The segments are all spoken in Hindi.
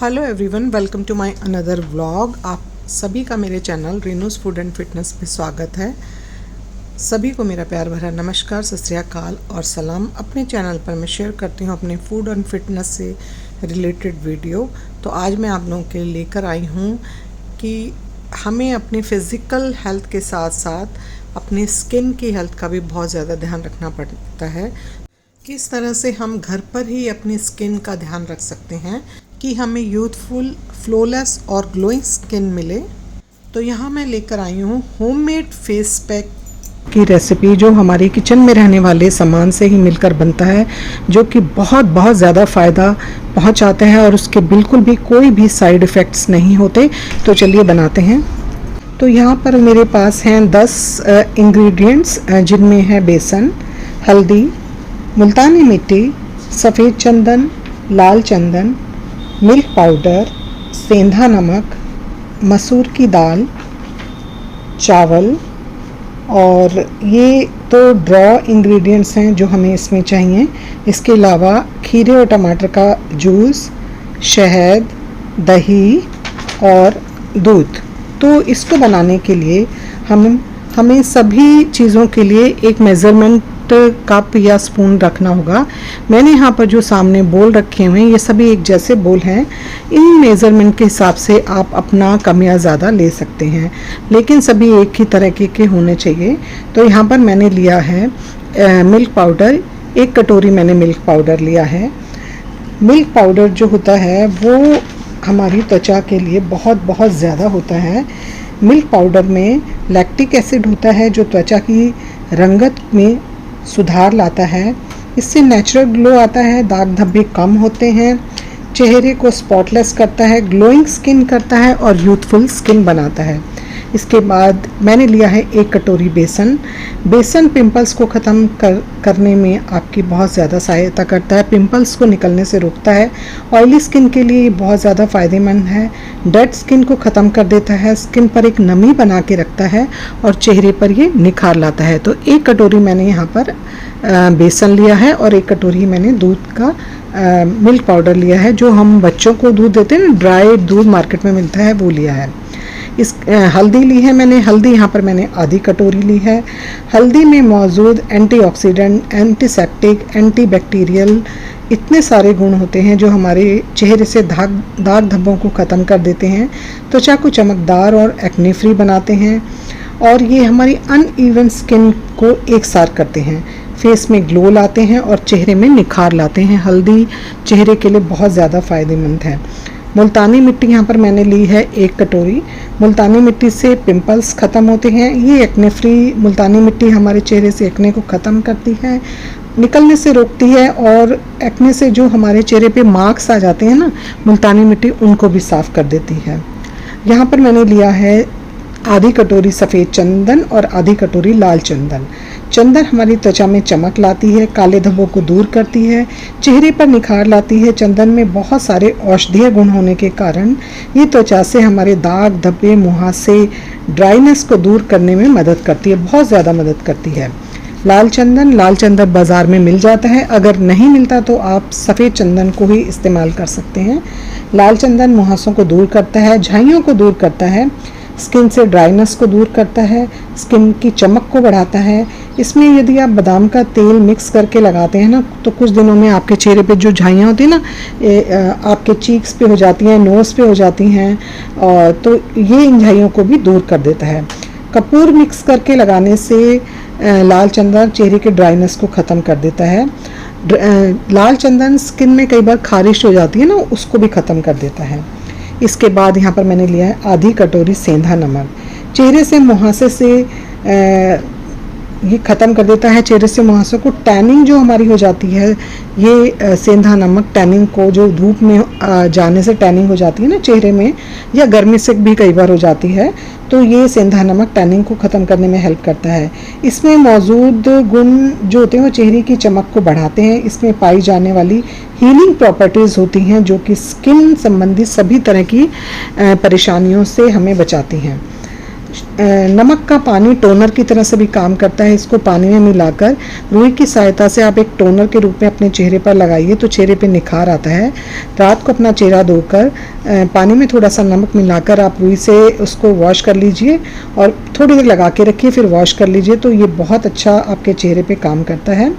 Hello everyone, welcome to my another vlog. आप सभी का मेरे channel Renu's food and fitness में स्वागत है। सभी को मेरा प्यार भरा नमस्कार, सत श्री अकाल और सलाम। अपने चैनल पर मैं शेयर करती हूँ अपने फूड एंड फिटनेस से रिलेटेड वीडियो। तो आज मैं आप लोगों के लेकर आई हूँ कि हमें अपनी फ़िज़िकल हेल्थ के साथ साथ अपनी स्किन की हेल्थ का भी बहुत ज़्यादा ध्यान रखना पड़ता है। किस तरह से हम घर पर ही अपनी स्किन का ध्यान रख सकते हैं कि हमें यूथफुल, फ्लॉलेस और ग्लोइंग स्किन मिले। तो यहाँ मैं लेकर आई हूँ होममेड फेस पैक की रेसिपी, जो हमारे किचन में रहने वाले सामान से ही मिलकर बनता है, जो कि बहुत ज़्यादा फ़ायदा पहुँचाते हैं और उसके बिल्कुल भी कोई भी साइड इफ़ेक्ट्स नहीं होते। तो चलिए बनाते हैं। तो यहाँ पर मेरे पास हैं 10 इंग्रेडिएंट्स, जिनमें है बेसन, हल्दी, मुल्तानी मिट्टी, सफ़ेद चंदन, लाल चंदन, मिल्क पाउडर, सेंधा नमक, मसूर की दाल, चावल। और ये तो ड्रॉ इंग्रेडिएंट्स हैं जो हमें इसमें चाहिए। इसके अलावा खीरे और टमाटर का जूस, शहद, दही और दूध। तो इसको बनाने के लिए हमें सभी चीज़ों के लिए एक मेज़रमेंट कप या स्पून रखना होगा। मैंने यहाँ पर जो सामने बोल रखे हुए हैं, ये सभी एक जैसे बोल हैं। इन मेज़रमेंट के हिसाब से आप अपना कम या ज़्यादा ले सकते हैं, लेकिन सभी एक ही तरह के होने चाहिए। तो यहाँ पर मैंने लिया है मिल्क पाउडर, 1 कटोरी मैंने मिल्क पाउडर लिया है। मिल्क पाउडर जो होता है वो हमारी त्वचा के लिए बहुत ज़्यादा होता है। मिल्क पाउडर में लैक्टिक एसिड होता है, जो त्वचा की रंगत में सुधार लाता है। इससे नेचुरल ग्लो आता है, दाग धब्बे कम होते हैं, चेहरे को स्पॉटलेस करता है, ग्लोइंग स्किन करता है और यूथफुल स्किन बनाता है। इसके बाद मैंने लिया है 1 कटोरी बेसन। बेसन पिंपल्स को ख़त्म करने में आपकी बहुत ज़्यादा सहायता करता है, पिंपल्स को निकलने से रोकता है। ऑयली स्किन के लिए बहुत ज़्यादा फ़ायदेमंद है, डेड स्किन को ख़त्म कर देता है, स्किन पर एक नमी बना के रखता है और चेहरे पर ये निखार लाता है। तो 1 कटोरी मैंने यहाँ पर बेसन लिया है और 1 कटोरी मैंने दूध का मिल्क पाउडर लिया है, जो हम बच्चों को दूध देते हैं ना, ड्राई दूध मार्केट में मिलता है, वो लिया है। हल्दी ली है मैंने, हल्दी यहाँ पर मैंने आधी कटोरी ली है। हल्दी में मौजूद एंटीऑक्सीडेंट, एंटीसेप्टिक, एंटीबैक्टीरियल इतने सारे गुण होते हैं जो हमारे चेहरे से दाग धब्बों को ख़त्म कर देते हैं, त्वचा को चमकदार और एक्ने फ्री बनाते हैं और ये हमारी अनइवन स्किन को एकसार करते हैं, फेस में ग्लो लाते हैं और चेहरे में निखार लाते हैं। हल्दी चेहरे के लिए बहुत ज़्यादा फ़ायदेमंद है। मुल्तानी मिट्टी यहाँ पर मैंने ली है 1 कटोरी। मुल्तानी मिट्टी से पिंपल्स ख़त्म होते हैं। ये एक्ने फ्री मुल्तानी मिट्टी हमारे चेहरे से एक्ने को ख़त्म करती है, निकलने से रोकती है और एक्ने से जो हमारे चेहरे पे मार्क्स आ जाते हैं ना, मुल्तानी मिट्टी उनको भी साफ़ कर देती है। यहाँ पर मैंने लिया है आधी कटोरी सफ़ेद चंदन और आधी कटोरी लाल चंदन। चंदन हमारी त्वचा में चमक लाती है, काले धब्बों को दूर करती है, चेहरे पर निखार लाती है। चंदन में बहुत सारे औषधीय गुण होने के कारण ये त्वचा से हमारे दाग धब्बे, मुहासे, ड्राइनेस को दूर करने में मदद करती है, बहुत ज़्यादा मदद करती है। लाल चंदन बाज़ार में मिल जाता है, अगर नहीं मिलता तो आप सफ़ेद चंदन को ही इस्तेमाल कर सकते हैं। लाल चंदन मुहासों को दूर करता है, झाइयों को दूर करता है, स्किन से ड्राइनेस को दूर करता है, स्किन की चमक को बढ़ाता है। इसमें यदि आप बादाम का तेल मिक्स करके लगाते हैं ना, तो कुछ दिनों में आपके चेहरे पे जो झाइयाँ होती हैं ना, आपके चीक्स पे हो जाती हैं, नोज़ पे हो जाती हैं, और तो ये इन झाइयों को भी दूर कर देता है। कपूर मिक्स करके लगाने से लाल चंदन चेहरे के ड्राइनेस को ख़त्म कर देता है। लाल चंदन स्किन में कई बार खारिश हो जाती है ना, उसको भी ख़त्म कर देता है। इसके बाद यहाँ पर मैंने लिया है आधी कटोरी सेंधा नमक। चेहरे से मुहासे से ये ख़त्म कर देता है, चेहरे से मुहासों को। टैनिंग जो हमारी हो जाती है, ये सेंधा नमक टैनिंग को, जो धूप में जाने से टैनिंग हो जाती है ना चेहरे में, या गर्मी से भी कई बार हो जाती है, तो ये सेंधा नमक टैनिंग को ख़त्म करने में हेल्प करता है। इसमें मौजूद गुण जो होते हैं वो चेहरे की चमक को बढ़ाते हैं। इसमें पाई जाने वाली हीलिंग प्रॉपर्टीज़ होती हैं, जो कि स्किन संबंधी सभी तरह की परेशानियों से हमें बचाती हैं। नमक का पानी टोनर की तरह से भी काम करता है। इसको पानी में मिलाकर रुई की सहायता से आप एक टोनर के रूप में अपने चेहरे पर लगाइए तो चेहरे पे निखार आता है। रात को अपना चेहरा धोकर पानी में थोड़ा सा नमक मिलाकर आप रुई से उसको वॉश कर लीजिए और थोड़ी देर लगा के रखिए, फिर वॉश कर लीजिए तो ये बहुत अच्छा आपके चेहरे पे काम करता है।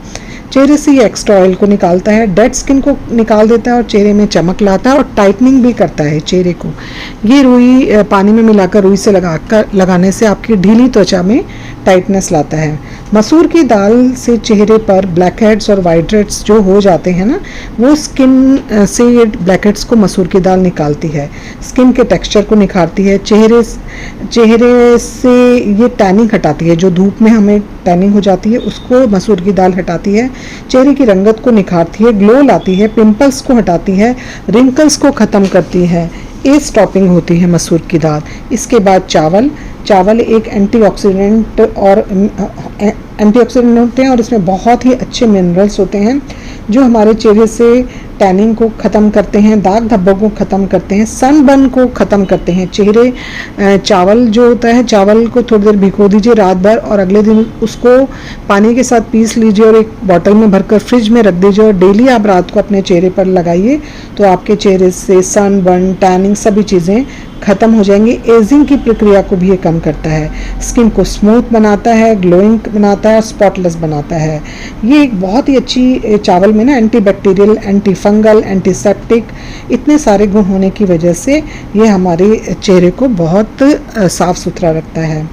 चेहरे से ये एक्स्ट्रा ऑयल को निकालता है, डेड स्किन को निकाल देता है और चेहरे में चमक लाता है और टाइटनिंग भी करता है चेहरे को। ये रुई पानी में मिलाकर रुई से लगाने से आपकी ढीली त्वचा में टाइटनेस लाता है। मसूर की दाल से चेहरे पर ब्लैक हेड्स और वाइट हेड्स जो हो जाते हैं ना, वो स्किन से ये ब्लैक हेड्स को मसूर की दाल निकालती है, स्किन के टेक्सचर को निखारती है। चेहरे से ये टैनिंग हटाती है, जो धूप में हमें टैनिंग हो जाती है उसको मसूर की दाल हटाती है। चेहरे की रंगत को निखारती है, ग्लो लाती है, पिंपल्स को हटाती है, रिंकल्स को ख़त्म करती है। एज स्टॉपिंग होती है मसूर की दाल। इसके बाद चावल एक एंटीऑक्सीडेंट होते हैं और इसमें बहुत ही अच्छे मिनरल्स होते हैं जो हमारे चेहरे से टैनिंग को ख़त्म करते हैं, दाग धब्बों को ख़त्म करते हैं, सनबर्न को ख़त्म करते हैं। चावल जो होता है, चावल को थोड़ी देर भिगो दीजिए रात भर और अगले दिन उसको पानी के साथ पीस लीजिए और एक बॉटल में भरकर फ्रिज में रख दीजिए और डेली आप रात को अपने चेहरे पर लगाइए तो आपके चेहरे से सनबर्न, टैनिंग सभी चीज़ें ख़त्म हो जाएंगी। एजिंग की प्रक्रिया को भी ये कम करता है, स्किन को स्मूथ बनाता है, ग्लोइंग बनाता है, स्पॉटलेस बनाता है। ये एक बहुत ही अच्छी चावल में ना एंटीबैक्टीरियल, एंटी फंगल, एंटीसेप्टिक इतने सारे गुण होने की वजह से ये हमारे चेहरे को बहुत साफ़ सुथरा रखता है।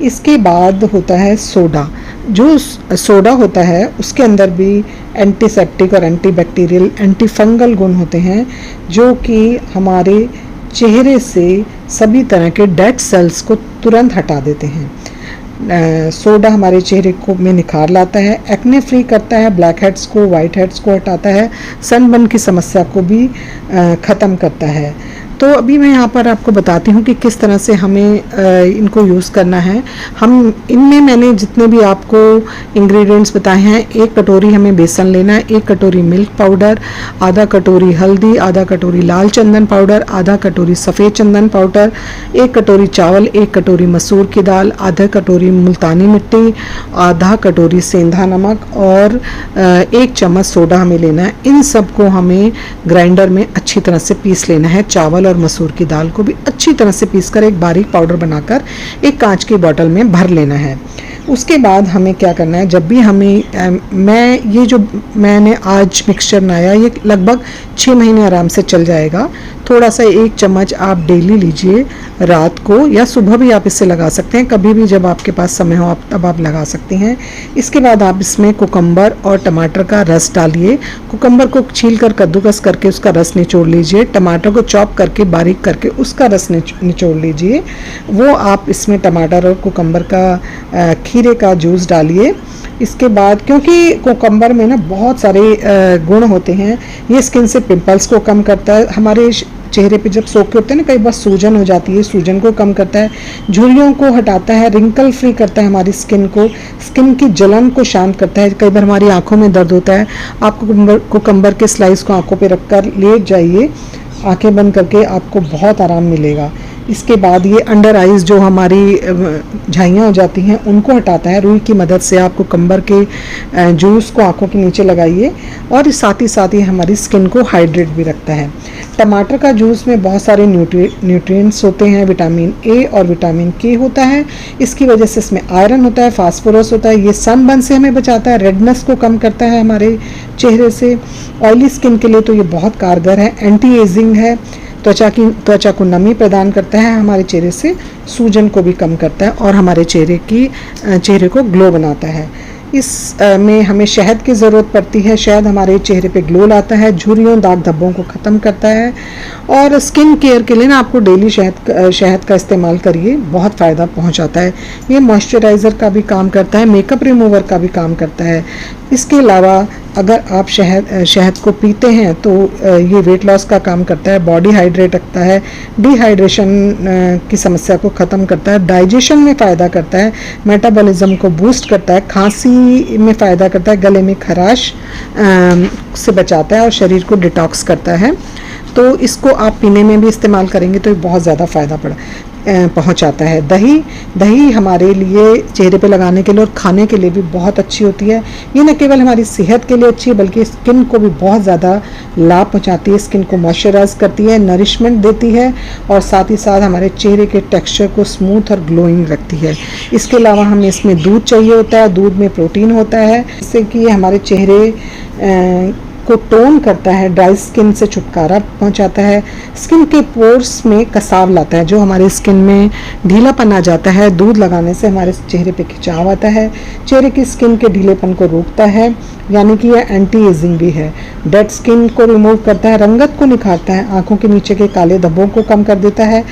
इसके बाद होता है सोडा। जो सोडा होता है उसके अंदर भी एंटीसेप्टिक और एंटीबैक्टीरियल, एंटी फंगल गुण होते हैं जो कि हमारे चेहरे से सभी तरह के डेड सेल्स को तुरंत हटा देते हैं। सोडा हमारे चेहरे को में निखार लाता है, एक्ने फ्री करता है, ब्लैक हेड्स को, वाइट हेड्स को हटाता है, सनबर्न की समस्या को भी ख़त्म करता है। तो अभी मैं यहाँ पर आपको बताती हूँ कि किस तरह से हमें इनको यूज़ करना है। हम इनमें मैंने जितने भी आपको इंग्रेडिएंट्स बताए हैं, 1 कटोरी हमें बेसन लेना है, 1 कटोरी मिल्क पाउडर, आधा कटोरी हल्दी, आधा कटोरी लाल चंदन पाउडर, आधा कटोरी सफ़ेद चंदन पाउडर, 1 कटोरी चावल, 1 कटोरी मसूर की दाल, आधा कटोरी मुल्तानी मिट्टी, आधा कटोरी सेंधा नमक और 1 चम्मच सोडा हमें लेना है। इन सबको हमें ग्राइंडर में अच्छी तरह से पीस लेना है। चावल और मसूर की दाल को भी अच्छी तरह से पीसकर एक बारीक पाउडर बनाकर एक कांच की बोतल में भर लेना है। उसके बाद हमें क्या करना है, जब भी हमें ये जो मैंने आज मिक्सचर बनाया ये लगभग 6 महीने आराम से चल जाएगा। थोड़ा सा 1 चम्मच आप डेली लीजिए रात को या सुबह भी आप इससे लगा सकते हैं, कभी भी जब आपके पास समय हो आप तब आप लगा सकते हैं। इसके बाद आप इसमें कुकम्बर और टमाटर का रस डालिए। कुकम्बर को छीलकर कद्दूकस करके उसका रस निचोड़ लीजिए, टमाटर को चॉप करके बारीक करके उसका रस निचोड़ लीजिए। वो आप इसमें टमाटर और कुकम्बर का खीरे का जूस डालिए। इसके बाद क्योंकि कुकम्बर में ना बहुत सारे गुण होते हैं, ये स्किन से पिंपल्स को कम करता है, हमारे चेहरे पे जब सोके होते हैं ना कई बार सूजन हो जाती है, सूजन को कम करता है, झुर्रियों को हटाता है, रिंकल फ्री करता है हमारी स्किन को, स्किन की जलन को शांत करता है। कई बार हमारी आंखों में दर्द होता है, आप कुकम्बर के स्लाइस को आंखों पे रखकर लेट जाइए, आंखें बंद करके आपको बहुत आराम मिलेगा। इसके बाद ये अंडर आइज़ जो हमारी झाइयाँ हो जाती हैं उनको हटाता है। रुई की मदद से आप कुकम्बर के जूस को आंखों के नीचे लगाइए और साथ ही हमारी स्किन को हाइड्रेट भी रखता है। टमाटर का जूस में बहुत सारे न्यूट्रिएंट्स होते हैं, विटामिन ए और विटामिन के होता है, इसकी वजह से इसमें आयरन होता है, फास्फोरस होता है। ये सनबर्न से हमें बचाता है, रेडनेस को कम करता है हमारे चेहरे से। ऑयली स्किन के लिए तो ये बहुत कारगर है, एंटी एजिंग है, त्वचा को नमी प्रदान करता है, हमारे चेहरे से सूजन को भी कम करता है और हमारे चेहरे को ग्लो बनाता है। इस में हमें शहद की ज़रूरत पड़ती है। शहद हमारे चेहरे पे ग्लो लाता है, झुर्रियों, दाग धब्बों को ख़त्म करता है। और स्किन केयर के लिए ना आपको डेली शहद का इस्तेमाल करिए, बहुत फ़ायदा पहुंचाता है। ये मॉइस्चराइज़र का भी काम करता है, मेकअप रिमूवर का भी काम करता है। इसके अलावा अगर आप शहद को पीते हैं तो ये वेट लॉस का काम करता है, बॉडी हाइड्रेट रखता है, डिहाइड्रेशन की समस्या को ख़त्म करता है, डाइजेशन में फ़ायदा करता है, मेटाबॉलिज्म को बूस्ट करता है, खांसी में फ़ायदा करता है, गले में खराश से बचाता है और शरीर को डिटॉक्स करता है। तो इसको आप पीने में भी इस्तेमाल करेंगे तो बहुत ज़्यादा फ़ायदा पहुंचाता है। दही हमारे लिए चेहरे पे लगाने के लिए और खाने के लिए भी बहुत अच्छी होती है। ये न केवल हमारी सेहत के लिए अच्छी है बल्कि स्किन को भी बहुत ज़्यादा लाभ पहुंचाती है। स्किन को मॉइस्चराइज करती है, नरिशमेंट देती है और साथ ही साथ हमारे चेहरे के टेक्सचर को स्मूथ और ग्लोइंग रखती है। इसके अलावा हमें इसमें दूध चाहिए होता है, दूध में प्रोटीन होता है जिससे कि हमारे चेहरे को टोन करता है, ड्राई स्किन से छुटकारा पहुंचाता है, स्किन के पोर्स में कसाव लाता है। जो हमारे स्किन में ढीलापन आ जाता है दूध लगाने से हमारे चेहरे पे खिंचाव आता है, चेहरे की स्किन के ढीलेपन को रोकता है, यानी कि यह एंटी एजिंग भी है। डेड स्किन को रिमूव करता है, रंगत को निखारता है, आंखों के नीचे के काले धब्बों को कम कर देता है।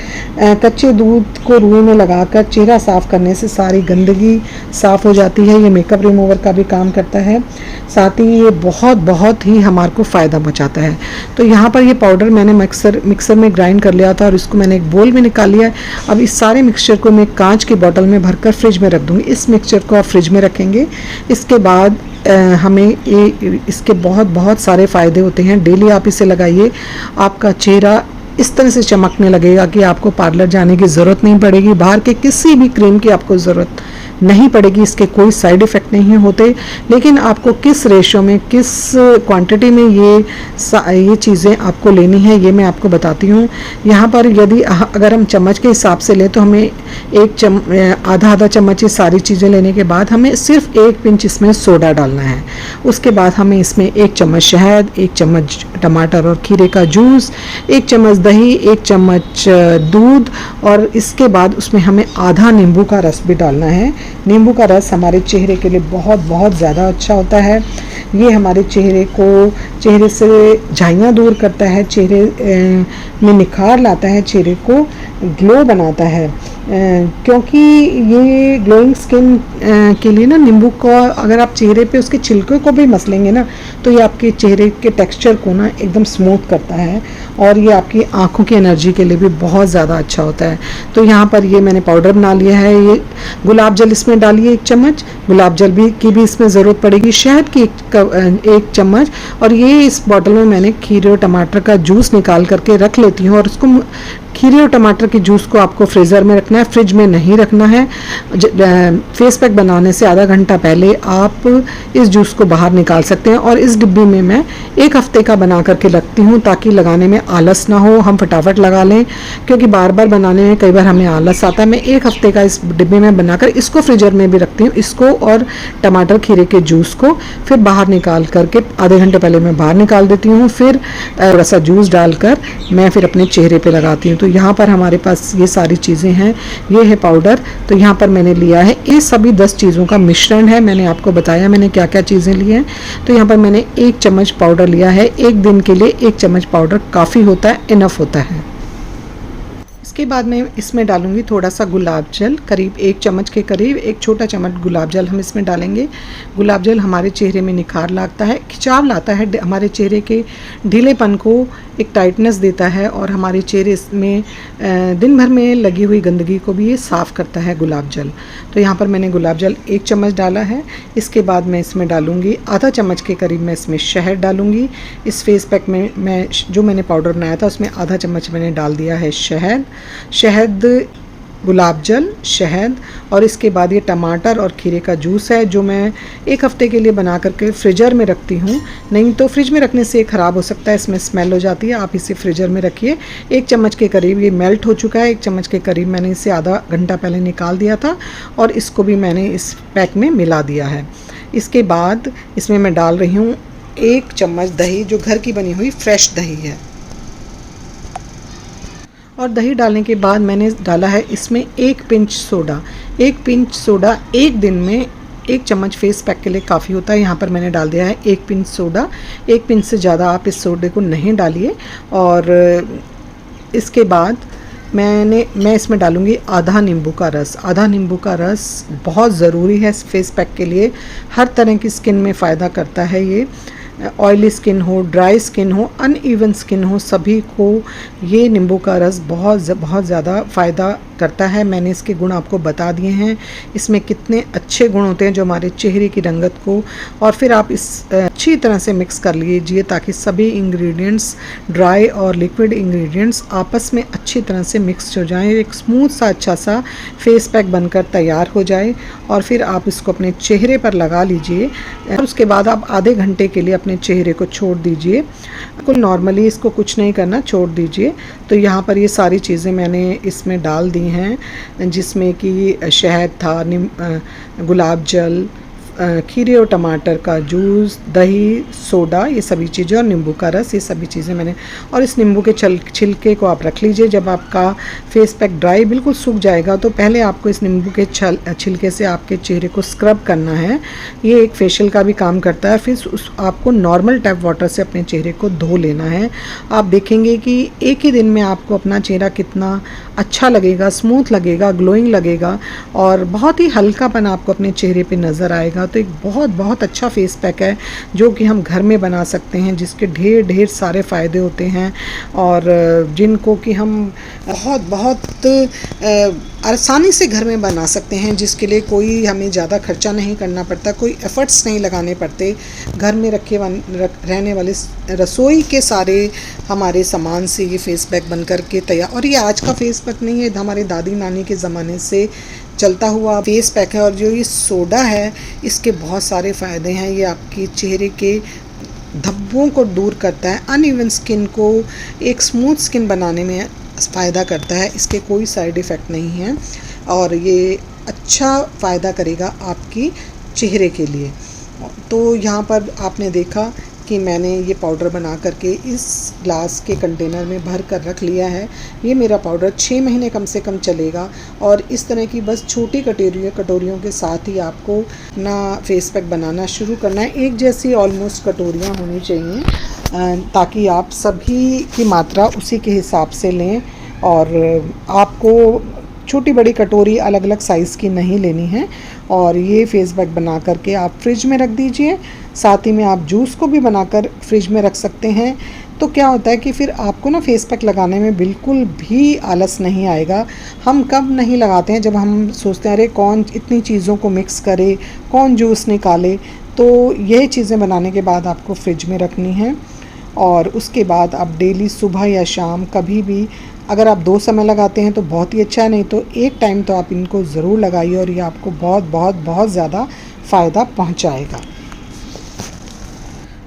कच्चे दूध को रुई में लगाकर चेहरा साफ करने से सारी गंदगी साफ हो जाती है। ये मेकअप रिमूवर का भी काम करता है। साथ ही ये बहुत ही हमारे को फ़ायदा पहुंचाता है। तो यहाँ पर ये पाउडर मैंने मिक्सर में ग्राइंड कर लिया था और इसको मैंने एक बोल में निकाल लिया है। अब इस सारे मिक्सचर को मैं कांच की बोतल में भरकर फ्रिज में रख दूँगी। इस मिक्सचर को आप फ्रिज में रखेंगे। इसके बाद हमें इसके बहुत सारे फ़ायदे होते हैं। डेली आप इसे लगाइए, आपका चेहरा इस तरह से चमकने लगेगा कि आपको पार्लर जाने की ज़रूरत नहीं पड़ेगी, बाहर के किसी भी क्रीम की आपको ज़रूरत नहीं पड़ेगी। इसके कोई साइड इफ़ेक्ट नहीं होते, लेकिन आपको किस रेशो में, किस क्वांटिटी में ये चीज़ें आपको लेनी है ये मैं आपको बताती हूँ। यहाँ पर यदि अगर हम चम्मच के हिसाब से लें तो हमें आधा चम्मच ये सारी चीज़ें लेने के बाद हमें सिर्फ 1 पिंच इसमें सोडा डालना है। उसके बाद हमें इसमें 1 चम्मच शहद, 1 चम्मच टमाटर और खीरे का जूस, 1 चम्मच दही, 1 चम्मच दूध और इसके बाद उसमें हमें आधा नींबू का रस भी डालना है। नींबू का रस हमारे चेहरे के लिए बहुत ज़्यादा अच्छा होता है। ये हमारे चेहरे से झाइयाँ दूर करता है, चेहरे में निखार लाता है, चेहरे को ग्लो बनाता है। क्योंकि ये ग्लोइंग स्किन के लिए ना नींबू का अगर आप चेहरे पे उसके छिलके को भी मसलेंगे ना तो ये आपके चेहरे के टेक्सचर को ना एकदम स्मूथ करता है और ये आपकी आँखों की एनर्जी के लिए भी बहुत ज़्यादा अच्छा होता है। तो यहाँ पर ये मैंने पाउडर बना लिया है। ये गुलाब जल इसमें डालिए 1 चम्मच, गुलाब जल की भी इसमें ज़रूरत पड़ेगी, शहद की 1 चम्मच और ये इस बॉटल में मैंने खीरे और टमाटर का जूस निकाल करके रख लेती हूँ। और उसको खीरे और टमाटर के जूस को आपको फ्रीज़र में रखना है, फ्रिज में नहीं रखना है। फेस पैक बनाने से आधा घंटा पहले आप इस जूस को बाहर निकाल सकते हैं। और इस डिब्बी में मैं 1 हफ्ते का बना करके रखती हूँ ताकि लगाने में आलस ना हो, हम फटाफट लगा लें, क्योंकि बार बार बनाने में कई बार हमें आलस आता है। मैं 1 हफ्ते का इस डिब्बे में बनाकर इसको फ्रीजर में भी रखती हूँ, इसको और टमाटर खीरे के जूस को फिर बाहर निकाल करके आधे घंटे पहले मैं बाहर निकाल देती हूँ, फिर थोड़ा सा जूस डालकर मैं फिर अपने चेहरे पे लगाती हूँ। तो यहाँ पर हमारे पास ये सारी चीज़ें हैं। ये है पाउडर, तो यहाँ पर मैंने लिया है, ये सभी 10 चीज़ों का मिश्रण है। मैंने आपको बताया मैंने क्या क्या चीज़ें ली हैं। तो यहाँ पर मैंने 1 चम्मच पाउडर लिया है। 1 दिन के लिए 1 चम्मच पाउडर काफ़ी होता है, इनफ होता है। इसके बाद मैं इसमें डालूंगी थोड़ा सा गुलाब जल, करीब 1 चम्मच के करीब, 1 छोटा चम्मच गुलाब जल हम इसमें डालेंगे। गुलाब जल हमारे चेहरे में निखार लाता है, खिंचाव लाता है, हमारे चेहरे के ढीलेपन को एक टाइटनेस देता है और हमारे चेहरे में दिन भर में लगी हुई गंदगी को भी ये साफ़ करता है गुलाब जल। तो यहाँ पर मैंने गुलाब जल 1 चम्मच डाला है। इसके बाद मैं इसमें डालूँगी आधा चम्मच के करीब मैं इसमें शहद डालूँगी। इस फेस पैक में जो मैंने पाउडर बनाया था उसमें आधा चम्मच मैंने डाल दिया है शहद, गुलाब जल, शहद और इसके बाद ये टमाटर और खीरे का जूस है जो मैं 1 हफ्ते के लिए बना करके फ्रीजर में रखती हूँ। नहीं तो फ्रिज में रखने से ख़राब हो सकता है, इसमें स्मेल हो जाती है। आप इसे फ्रीजर में रखिए। 1 चम्मच के करीब ये मेल्ट हो चुका है। 1 चम्मच के करीब मैंने इसे आधा घंटा पहले निकाल दिया था और इसको भी मैंने इस पैक में मिला दिया है। इसके बाद इसमें मैं डाल रही हूँ 1 चम्मच दही, जो घर की बनी हुई फ्रेश दही है। और दही डालने के बाद मैंने डाला है इसमें 1 पिंच सोडा। 1 पिंच सोडा 1 दिन में 1 चम्मच फेस पैक के लिए काफ़ी होता है। यहाँ पर मैंने डाल दिया है 1 पिंच सोडा। 1 पिंच से ज़्यादा आप इस सोडे को नहीं डालिए। और इसके बाद मैं इसमें डालूँगी आधा नींबू का रस। आधा नींबू का रस बहुत ज़रूरी है फेस पैक के लिए। हर तरह की स्किन में फ़ायदा करता है ये। ऑयली स्किन हो, ड्राई स्किन हो, अनइवन स्किन हो, सभी को ये नींबू का रस बहुत ज़्यादा फ़ायदा करता है। मैंने इसके गुण आपको बता दिए हैं, इसमें कितने अच्छे गुण होते हैं जो हमारे चेहरे की रंगत को, और फिर आप इस अच्छी तरह से मिक्स कर लीजिए ताकि सभी इंग्रेडिएंट्स, ड्राई और लिक्विड इंग्रेडिएंट्स आपस में अच्छी तरह से मिक्स हो जाएं, एक स्मूथ सा अच्छा सा फेस पैक बनकर तैयार हो जाए। और फिर आप इसको अपने चेहरे पर लगा लीजिए और उसके बाद आप आधे घंटे के लिए अपने चेहरे को छोड़ दीजिए। बिल्कुल नॉर्मली इसको कुछ नहीं करना, छोड़ दीजिए। तो यहाँ पर ये सारी चीज़ें मैंने इसमें डाल दी हैं, जिसमें कि शहद था, गुलाब जल, खीरे और टमाटर का जूस, दही, सोडा, ये सभी चीज़ें और नींबू का रस, ये सभी चीज़ें मैंने, और इस नींबू के छिलके को आप रख लीजिए। जब आपका फेस पैक ड्राई बिल्कुल सूख जाएगा तो पहले आपको इस नींबू के छिलके से आपके चेहरे को स्क्रब करना है। ये एक फेशियल का भी काम करता है। फिर आपको नॉर्मल टैप वाटर से अपने चेहरे को धो लेना है। आप देखेंगे कि एक ही दिन में आपको अपना चेहरा कितना अच्छा लगेगा, स्मूथ लगेगा, ग्लोइंग लगेगा और बहुत ही हल्कापन आपको अपने चेहरे पे नज़र आएगा। तो एक बहुत बहुत अच्छा फेस पैक है जो कि हम घर में बना सकते हैं, जिसके ढेर ढेर सारे फ़ायदे होते हैं और जिनको कि हम बहुत बहुत आसानी से घर में बना सकते हैं, जिसके लिए कोई हमें ज़्यादा खर्चा नहीं करना पड़ता, कोई एफ़र्ट्स नहीं लगाने पड़ते। घर में रहने वाले रसोई के सारे हमारे सामान से ये फेस पैक बन कर के तैयार। और ये आज का फेस पैक नहीं है, हमारे दादी नानी के ज़माने से चलता हुआ फेस पैक है। और जो ये सोडा है इसके बहुत सारे फ़ायदे हैं। ये आपके चेहरे के धब्बों को दूर करता है, अनइवन स्किन को एक स्मूथ स्किन बनाने में फ़ायदा करता है। इसके कोई साइड इफ़ेक्ट नहीं है और ये अच्छा फ़ायदा करेगा आपकी चेहरे के लिए। तो यहाँ पर आपने देखा कि मैंने ये पाउडर बना करके इस ग्लास के कंटेनर में भर कर रख लिया है। ये मेरा पाउडर 6 महीने कम से कम चलेगा और इस तरह की बस छोटी कटोरियों के साथ ही आपको अपना फेस पैक बनाना शुरू करना है। एक जैसी ऑलमोस्ट कटोरियाँ होनी चाहिए ताकि आप सभी की मात्रा उसी के हिसाब से लें और आपको छोटी बड़ी कटोरी अलग अलग साइज़ की नहीं लेनी है। और ये फेस पैक बना करके आप फ्रिज में रख दीजिए। साथ ही में आप जूस को भी बनाकर फ्रिज में रख सकते हैं। तो क्या होता है कि फिर आपको ना फेस पैक लगाने में बिल्कुल भी आलस नहीं आएगा। हम कब नहीं लगाते हैं जब हम सोचते हैं अरे कौन इतनी चीज़ों को मिक्स करे, कौन जूस निकाले। तो ये चीज़ें बनाने के बाद आपको फ्रिज में रखनी है और उसके बाद आप डेली सुबह या शाम कभी भी, अगर आप 2 समय लगाते हैं तो बहुत ही अच्छा है, नहीं तो एक टाइम तो आप इनको ज़रूर लगाइए और ये आपको बहुत बहुत बहुत ज़्यादा फ़ायदा पहुंचाएगा।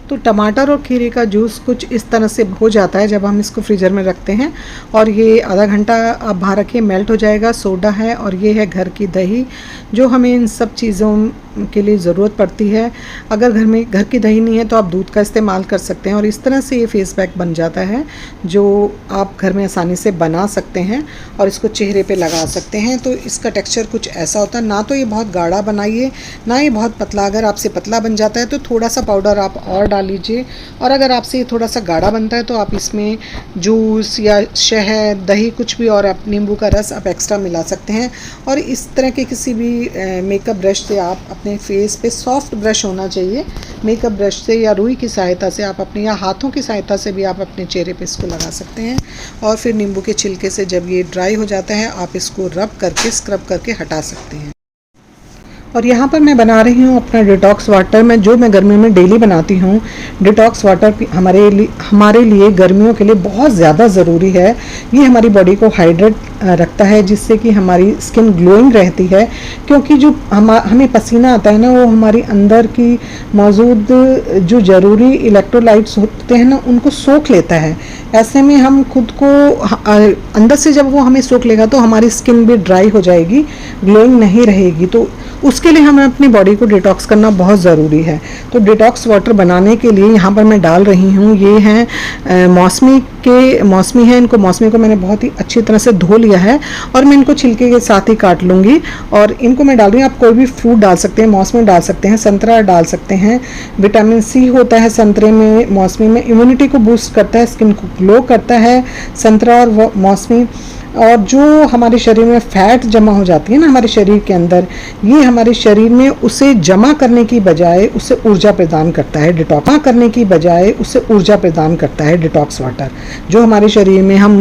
तो टमाटर और खीरे का जूस कुछ इस तरह से हो जाता है जब हम इसको फ्रीज़र में रखते हैं और ये आधा घंटा आप बाहर रखिए, मेल्ट हो जाएगा। सोडा है और ये है घर की दही जो हमें इन सब चीज़ों के लिए ज़रूरत पड़ती है। अगर घर में घर की दही नहीं है तो आप दूध का इस्तेमाल कर सकते हैं और इस तरह से ये फेस पैक बन जाता है जो आप घर में आसानी से बना सकते हैं और इसको चेहरे पे लगा सकते हैं। तो इसका टेक्सचर कुछ ऐसा होता है, ना तो ये बहुत गाढ़ा बनाइए ना ये बहुत पतला। अगर आपसे पतला बन जाता है तो थोड़ा सा पाउडर आप और डाल लीजिए और अगर आपसे ये थोड़ा सा गाढ़ा बनता है तो आप इसमें जूस या शहद, दही, कुछ भी और आप नींबू का रस आप एक्स्ट्रा मिला सकते हैं। और इस तरह के किसी भी मेकअप ब्रश से आप अपने फेस पे, सॉफ्ट ब्रश होना चाहिए, मेकअप ब्रश से या रुई की सहायता से आप अपने, या हाथों की सहायता से भी आप अपने चेहरे पे इसको लगा सकते हैं। और फिर नींबू के छिलके से जब ये ड्राई हो जाता है आप इसको रब करके, स्क्रब करके हटा सकते हैं। और यहाँ पर मैं बना रही हूँ अपना डिटॉक्स वाटर, मैं गर्मियों में डेली बनाती हूँ। डिटॉक्स वाटर हमारे लिए गर्मियों के लिए बहुत ज़्यादा ज़रूरी है। ये हमारी बॉडी को हाइड्रेट रखता है जिससे कि हमारी स्किन ग्लोइंग रहती है, क्योंकि जो हमें पसीना आता है ना वो हमारी अंदर की मौजूद जो ज़रूरी इलेक्ट्रोलाइट्स होते हैं ना उनको सोख लेता है। ऐसे में हम खुद को अंदर से जब वो हमें सोख लेगा तो हमारी स्किन भी ड्राई हो जाएगी, ग्लोइंग नहीं रहेगी। तो उसके लिए हमें अपनी बॉडी को डिटॉक्स करना बहुत ज़रूरी है। तो डिटॉक्स वाटर बनाने के लिए यहाँ पर मैं डाल रही हूँ, ये हैं मौसमी है। इनको मौसमी को मैंने बहुत ही अच्छी तरह से धो लिया है और मैं इनको छिलके के साथ ही काट लूँगी और इनको मैं डाल रही हूँ। आप कोई भी फ्रूट डाल सकते हैं, मौसमी डाल सकते हैं, संतरा डाल सकते हैं। विटामिन सी होता है संतरे में, मौसमी में, इम्यूनिटी को बूस्ट करता है, स्किन को ग्लो करता है संतरा और मौसमी। और जो हमारे शरीर में फैट जमा हो जाती है ना हमारे शरीर के अंदर, ये हमारे शरीर में उसे जमा करने की बजाय उसे ऊर्जा प्रदान करता है। डिटॉक्स करने की बजाय उसे ऊर्जा प्रदान करता है डिटॉक्स वाटर। जो हमारे शरीर में हम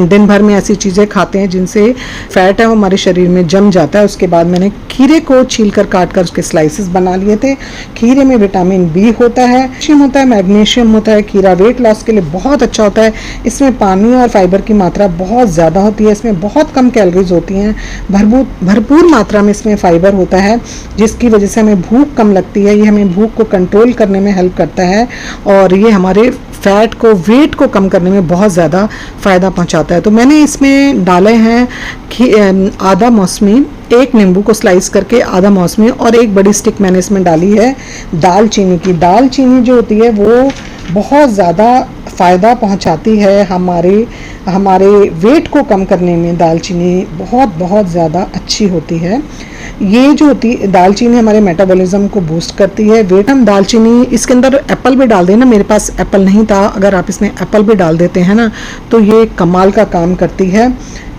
दिन भर में ऐसी चीज़ें खाते हैं जिनसे फैट है वो हमारे शरीर में जम जाता है। उसके बाद मैंने खीरे को छील कर काट कर उसके स्लाइसेस बना लिए थे। खीरे में विटामिन बी होता है, कैल्शियम होता है, मैग्नीशियम होता है। खीरा वेट लॉस के लिए बहुत अच्छा होता है। इसमें पानी और फाइबर की मात्रा बहुत ज़्यादा होती है। इसमें बहुत कम कैलोरीज होती हैं। भरपूर मात्रा में इसमें फाइबर होता है, जिसकी वजह से हमें भूख कम लगती है। ये हमें भूख को कंट्रोल करने में हेल्प करता है और ये हमारे फैट को, वेट को कम करने में बहुत ज़्यादा फ़ायदा पहुंचाता है। तो मैंने इसमें डाले हैं आधा मौसमी, एक नींबू को स्लाइस करके आधा मौसमी, और एक बड़ी स्टिक मैंने इसमें डाली है दालचीनी की। दालचीनी जो होती है वो बहुत ज़्यादा फ़ायदा पहुंचाती है हमारे वेट को कम करने में। दालचीनी बहुत ज़्यादा अच्छी होती है। ये जो होती है दालचीनी हमारे मेटाबॉलिज्म को बूस्ट करती है। वेट हम दालचीनी, इसके अंदर एप्पल भी डाल दें ना, मेरे पास एप्पल नहीं था, अगर आप इसमें एप्पल भी डाल देते हैं ना तो ये कमाल का काम करती है।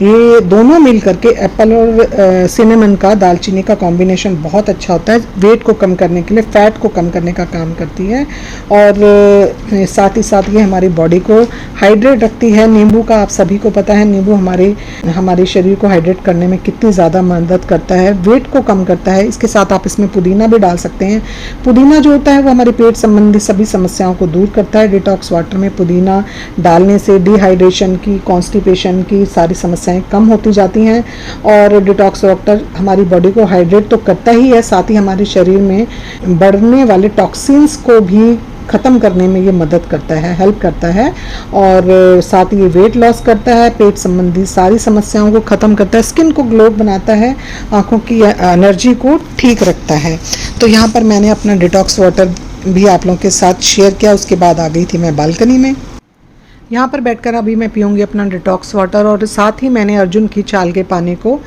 ये दोनों मिल करके एप्पल और सिनेमन का, दालचीनी का कॉम्बिनेशन बहुत अच्छा होता है। वेट को कम करने के लिए, फैट को कम करने का काम करती है और साथ ही साथ ये हमारी बॉडी को हाइड्रेट रखती है। नींबू का आप सभी को पता है, नींबू हमारे शरीर को हाइड्रेट करने में कितनी ज़्यादा मदद करता है, वेट को कम करता है। इसके साथ आप इसमें पुदीना भी डाल सकते हैं। पुदीना जो होता है वो हमारे पेट संबंधी सभी समस्याओं को दूर करता है। डिटॉक्स वाटर में पुदीना डालने से डिहाइड्रेशन की, कॉन्स्टिपेशन की सारी समस्याएं कम होती जाती हैं और डिटॉक्स वाटर हमारी बॉडी को हाइड्रेट तो करता ही है, साथ ही हमारे शरीर में बढ़ने वाले टॉक्सिन्स को भी ख़त्म करने में ये मदद करता है, हेल्प करता है और साथ ही ये वेट लॉस करता है, पेट संबंधी सारी समस्याओं को ख़त्म करता है, स्किन को ग्लो बनाता है, आँखों की एनर्जी को ठीक रखता है। तो यहाँ पर मैंने अपना डिटॉक्स वाटर भी आप लोगों के साथ शेयर किया। उसके बाद आ गई थी मैं बालकनी में। यहाँ पर बैठकर अभी मैं पीऊँगी अपना डिटॉक्स वाटर और साथ ही मैंने अर्जुन की छाल के पानी को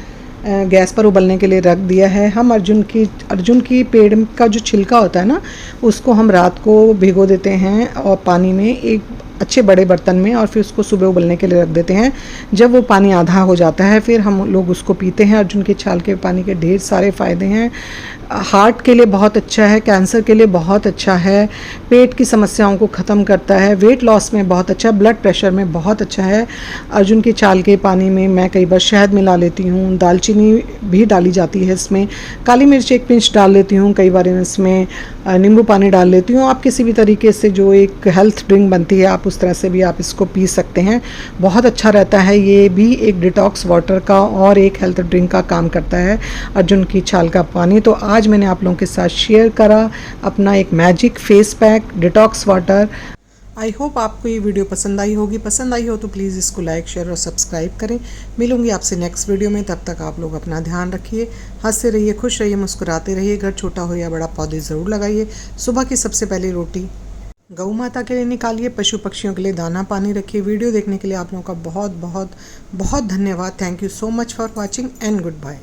गैस पर उबलने के लिए रख दिया है। हम अर्जुन की पेड़ का जो छिलका होता है ना, उसको हम रात को भिगो देते हैं और पानी में एक अच्छे बड़े बर्तन में, और फिर उसको सुबह उबलने के लिए रख देते हैं। जब वो पानी आधा हो जाता है फिर हम लोग उसको पीते हैं। अर्जुन की छाल के पानी के ढेर सारे फ़ायदे हैं। हार्ट के लिए बहुत अच्छा है, कैंसर के लिए बहुत अच्छा है, पेट की समस्याओं को ख़त्म करता है, वेट लॉस में बहुत अच्छा है, ब्लड प्रेशर में बहुत अच्छा है। अर्जुन की छाल के पानी में मैं कई बार शहद मिला लेती हूँ, दालचीनी भी डाली जाती है इसमें, काली मिर्च एक पिंच डाल लेती हूँ, कई बार इसमें नींबू पानी डाल लेती हूँ। आप किसी भी तरीके से जो एक हेल्थ ड्रिंक बनती है आप उस तरह से भी आप इसको पी सकते हैं, बहुत अच्छा रहता है। ये भी एक डिटॉक्स वाटर का और एक हेल्थ ड्रिंक का काम करता है, अर्जुन की छाल का पानी। तो आज मैंने आप लोगों के साथ शेयर करा अपना एक magic face pack detox water. I hope आपको ये वीडियो पसंद आई होगी। पसंद आई हो तो प्लीज़ इसको लाइक, शेयर और सब्सक्राइब करें। मिलूंगी आपसे नेक्स्ट वीडियो में, तब तक आप लोग अपना ध्यान रखिए, हंसते रहिए, खुश रहिए, मुस्कुराते रहिए। घर छोटा हो या बड़ा पौधे ज़रूर लगाइए। सुबह की सबसे पहली रोटी गौ माता के लिए निकालिए, पशु पक्षियों के लिए दाना पानी रखिए। वीडियो देखने के लिए आप लोगों का बहुत बहुत बहुत धन्यवाद। Thank you so much for watching and good bye.